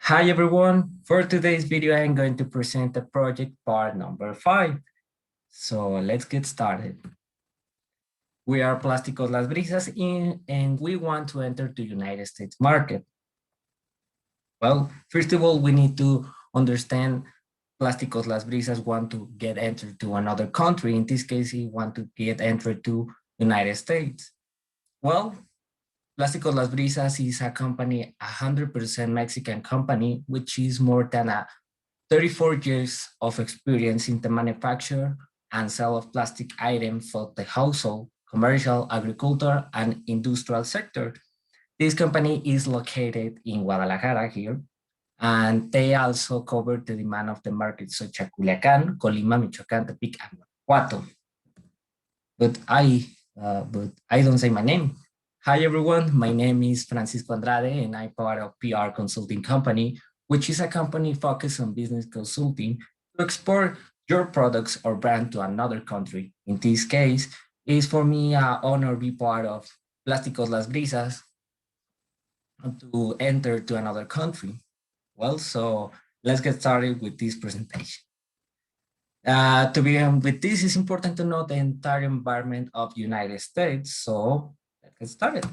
Hi everyone, for today's video I'm going to present the project part number 5. So let's get started. We are Plásticos Las Brisas and we want to enter the United States market. Well, first of all, we need to understand Plásticos Las Brisas want to get entered to another country. In this case, he want to get entered to United States. Well, Plásticos Las Brisas is a company, 100% Mexican company, which is more than 34 years of experience in the manufacture and sale of plastic items for the household, commercial, agriculture, and industrial sector. This company is located in Guadalajara here, and they also cover the demand of the markets such as Culiacán, Colima, Michoacán, Tepic, and Guanajuato. But I don't say my name. Hi everyone, my name is Francisco Andrade and I'm part of PR consulting company, which is a company focused on business consulting to export your products or brand to another country. In this case, it's for me an honor to be part of Plásticos Las Brisas to enter to another country. Well, so let's get started with this presentation. To begin with this, it's important to know the entire environment of United States. So let's get started.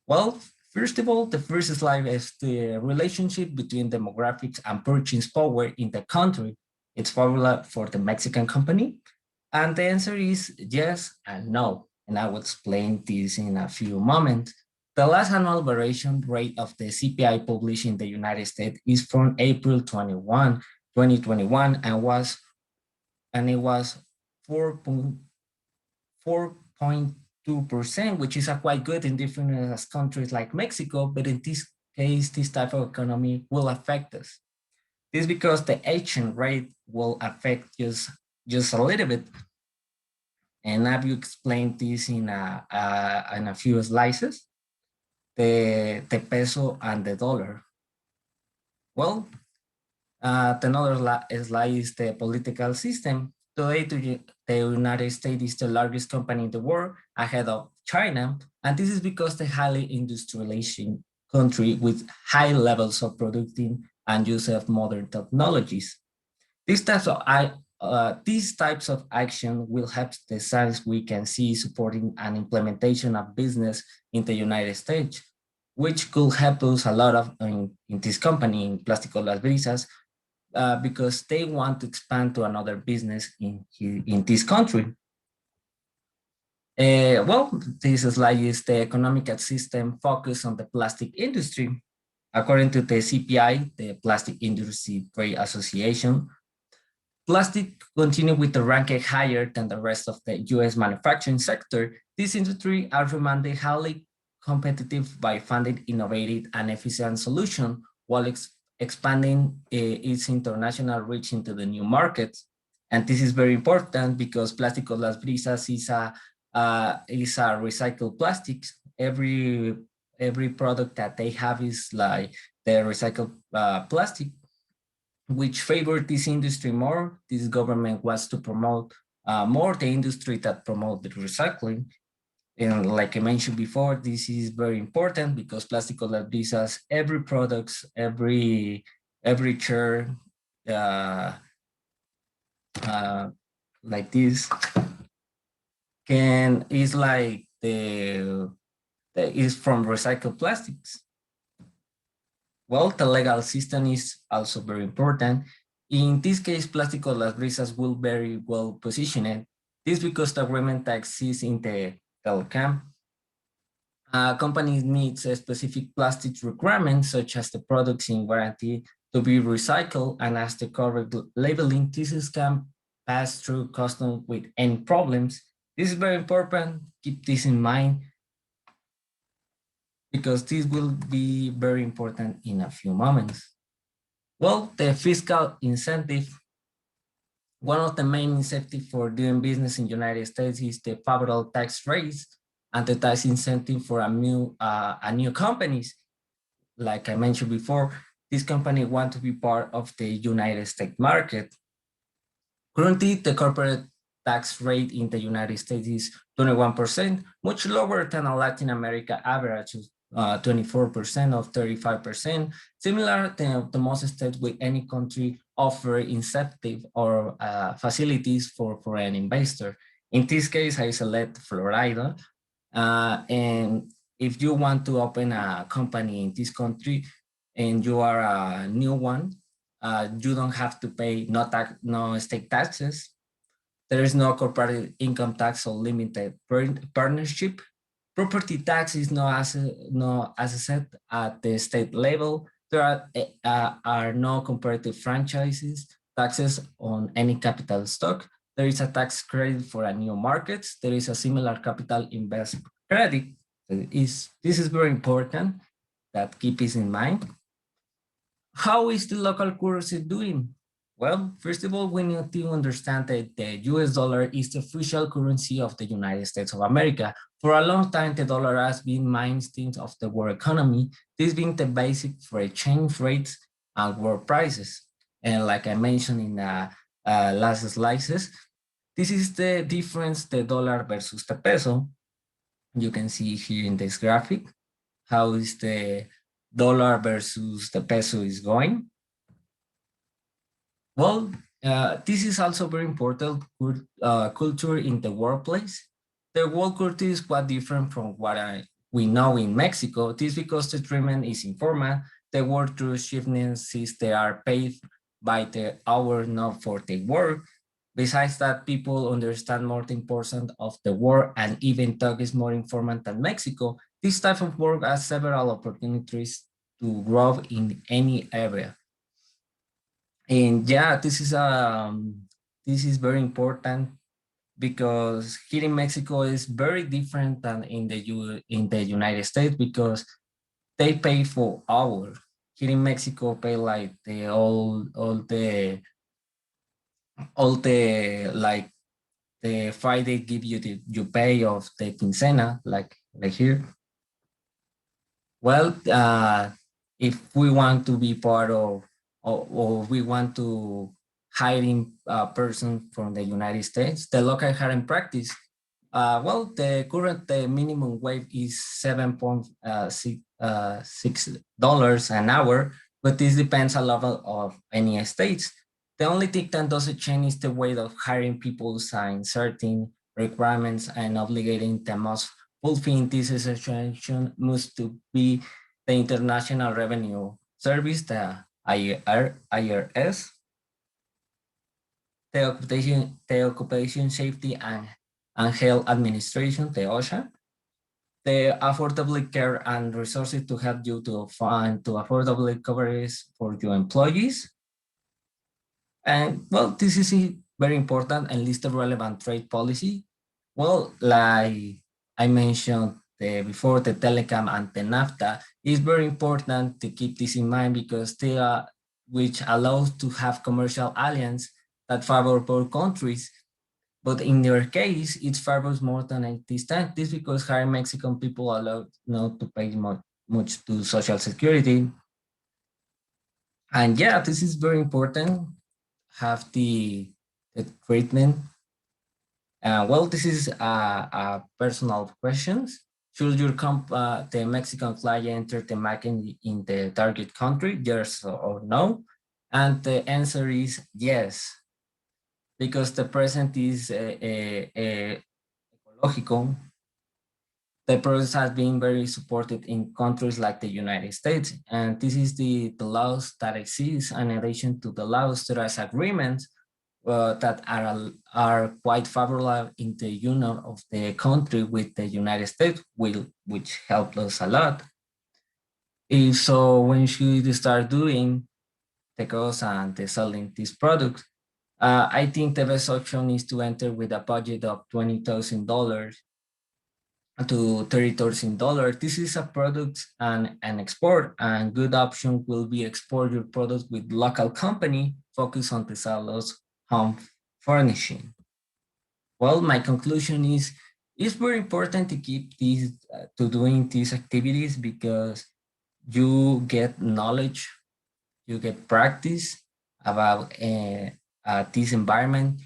Well, first of all, the first slide is the relationship between demographics and purchasing power in the country. It's formula for the Mexican company. And the answer is yes and no. And I will explain this in a few moments. The last annual variation rate of the CPI published in the United States is from April 21, 2021, and it was 4.2%, which is quite good in different countries like Mexico, but in this case, this type of economy will affect us. This is because the exchange rate will affect just a little bit. And I will explain this in a few slices, the peso and the dollar. Well, another slide is the political system. Today, the United States is the largest company in the world, ahead of China, and this is because the highly industrialized country with high levels of productivity and use of modern technologies. These types of action will help the science we can see supporting an implementation of business in the United States, which could help us a lot of in this company, in Plásticos Las Brisas, because they want to expand to another business in this country. Well, this slide is the economic system focused on the plastic industry. According to the CPI, the Plastic Industry Trade Association, plastic continue with the ranking higher than the rest of the US manufacturing sector. This industry are remanded highly competitive by finding innovative and efficient solution while expanding its international reach into the new markets. And this is very important because Plásticos Las Brisas is a recycled plastics. Every product that they have is like the recycled plastic, which favored this industry more. This government wants to promote more the industry that promote the recycling. And like I mentioned before, this is very important because Plásticos Las Brisas, every products, every chair, like this, is like is from recycled plastics. Well, the legal system is also very important. In this case, Plásticos Las Brisas will very well positioned. This because the agreement that exists in the telecom. Companies need specific plastic requirements, such as the products in warranty to be recycled, and as the correct labeling, this can pass through customs with any problems. This is very important. Keep this in mind, because this will be very important in a few moments. Well, the fiscal incentive. One of the main incentives for doing business in the United States is the favorable tax rates and the tax incentive for a new companies. Like I mentioned before, this company want to be part of the United States market. Currently, the corporate tax rate in the United States is 21%, much lower than a Latin America average 24% or 35%. Similar to most states with any country offer incentive or facilities for an investor. In this case, I select Florida. And if you want to open a company in this country and you are a new one, you don't have to pay no state taxes. There is no corporate income tax or limited partnership. Property tax is no assessed at the state level. There are no comparative franchises, taxes on any capital stock. There is a tax credit for a new markets. There is a similar capital investment credit. This is very important that keep this in mind. How is the local currency doing? Well, first of all, we need to understand that the US dollar is the official currency of the United States of America. For a long time, the dollar has been mainstay of the world economy, this being the basic for exchange rates and world prices. And like I mentioned in the last slices, this is the difference, the dollar versus the peso. You can see here in this graphic, how is the dollar versus the peso is going. Well, this is also very important culture in the workplace. The work culture is quite different from what we know in Mexico. This is because the treatment is informal. The workers' shifts they are paid by the hour, not for the work. Besides that, people understand more the importance of the work and even talk is more informal than Mexico. This type of work has several opportunities to grow in any area. And yeah, this is very important because here in Mexico is very different than in the United States because they pay for hour. Here in Mexico, pay like the all the like the Friday give you the you pay of the quincena like here. Well, if we want to be part of, or we want to hiring a person from the United States, the local hiring practice, well, the current the minimum wage is $7.6 an hour, but this depends a lot of any states. The only thing that doesn't change is the way of hiring people sign certain requirements and obligating the most fulfilling this situation must to be the International Revenue Service, the IRS, the Occupation Safety and Health Administration, the OSHA, the affordable care and resources to help you to find to affordable coverage for your employees. And well, this is very important and list the relevant trade policy. Well, like I mentioned before, the telecom and the NAFTA is very important to keep this in mind because they are, which allows to have commercial alliance that favor both countries. But in their case, it favors more than at this time. This because higher Mexican people allowed not to pay much to social security. And yeah, this is very important. Have the treatment. Well, this is a personal questions. Should your the Mexican client enter the market in the target country, yes or no? And the answer is yes, because the present is ecological. The process has been very supported in countries like the United States, and this is the laws that exist. In addition to the laws, there is agreements that are quite favorable in the union of the country with the United States, which helped us a lot. So when should you start doing the cost and the selling this product? I think the best option is to enter with a budget of $20,000 to $30,000. This is a product and an export, and good option will be export your product with local company, focus on the sales home furnishing. Well, my conclusion is it's very important to keep these to doing these activities because you get knowledge, you get practice about this environment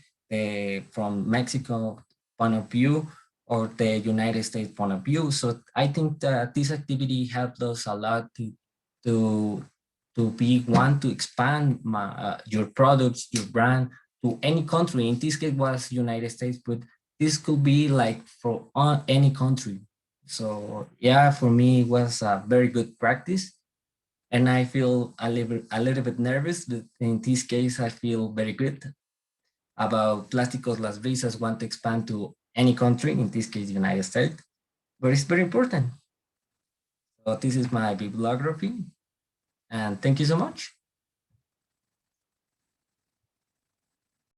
from Mexico point of view. or the United States point of view. So I think that this activity helped us a lot to, to be one to expand your products, your brand to any country. In this case was United States, but this could be like for any country. So yeah, for me it was a very good practice, and I feel a little bit nervous, but in this case I feel very good about Plásticos Las Brisas want to expand to any country, in this case, United States, but it's very important. So this is my bibliography, and thank you so much.